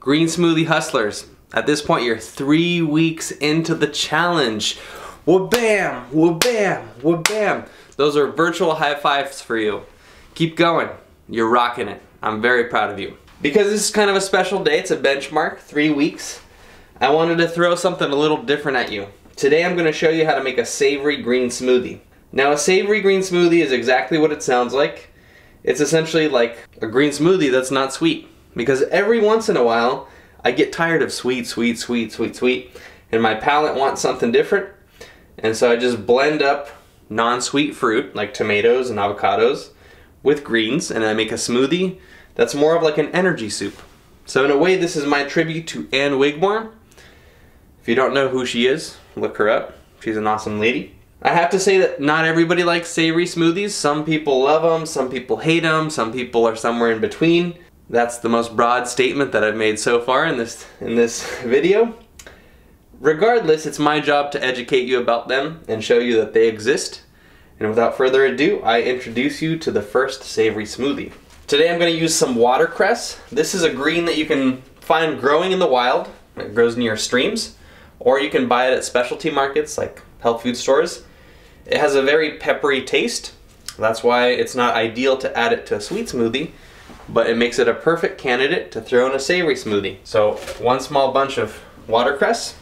Green Smoothie Hustlers, at this point you're 3 weeks into the challenge. Wha-bam, wha-bam, wha-bam. Those are virtual high fives for you. Keep going, you're rocking it. I'm very proud of you. Because this is kind of a special day, it's a benchmark, 3 weeks, I wanted to throw something a little different at you. Today I'm going to show you how to make a savory green smoothie. Now a savory green smoothie is exactly what it sounds like. It's essentially like a green smoothie that's not sweet. Because every once in a while, I get tired of sweet, and my palate wants something different. And so I just blend up non-sweet fruit, like tomatoes and avocados, with greens, and I make a smoothie that's more of like an energy soup. So in a way, this is my tribute to Ann Wigmore. If you don't know who she is, look her up. She's an awesome lady. I have to say that not everybody likes savory smoothies. Some people love them, some people hate them, some people are somewhere in between. That's the most broad statement that I've made so far in this video. Regardless, it's my job to educate you about them and show you that they exist. And without further ado, I introduce you to the first savory smoothie. Today I'm going to use some watercress. This is a green that you can find growing in the wild. It grows near streams. Or you can buy it at specialty markets like health food stores. It has a very peppery taste. That's why it's not ideal to add it to a sweet smoothie, but it makes it a perfect candidate to throw in a savory smoothie. So one small bunch of watercress.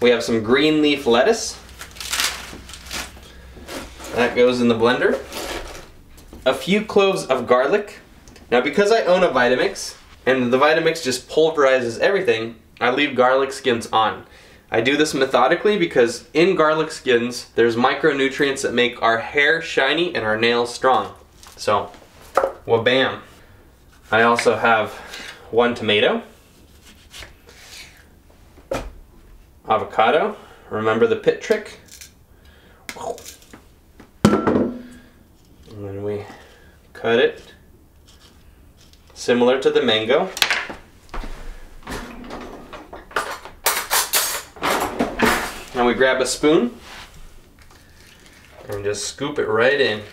We have some green leaf lettuce. That goes in the blender. A few cloves of garlic. Now because I own a Vitamix, and the Vitamix just pulverizes everything, I leave garlic skins on. I do this methodically because in garlic skins, there's micronutrients that make our hair shiny and our nails strong. So, wha-bam. I also have 1 tomato. Avocado. Remember the pit trick? And then we cut it similar to the mango. Now we grab a spoon and just scoop it right in.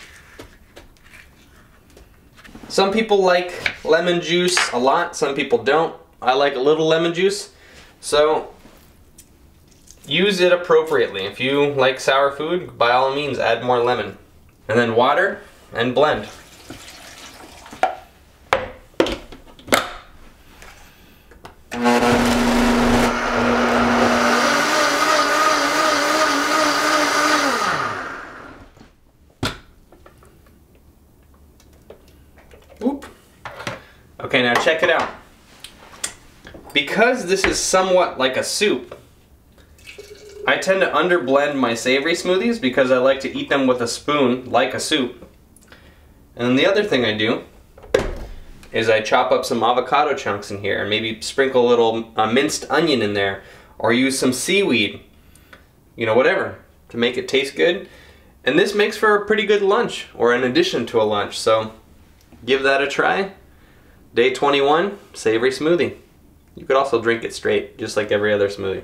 Some people like lemon juice a lot, some people don't. I like a little lemon juice, so use it appropriately. If you like sour food, by all means add more lemon. And then water and blend. Oop. Okay, now check it out. Because this is somewhat like a soup, I tend to underblend my savory smoothies because I like to eat them with a spoon like a soup. And then the other thing I do is I chop up some avocado chunks in here and maybe sprinkle a little minced onion in there, or use some seaweed, you know, whatever, to make it taste good. And this makes for a pretty good lunch, or an addition to a lunch, so give that a try. Day 21, savory smoothie. You could also drink it straight, just like every other smoothie.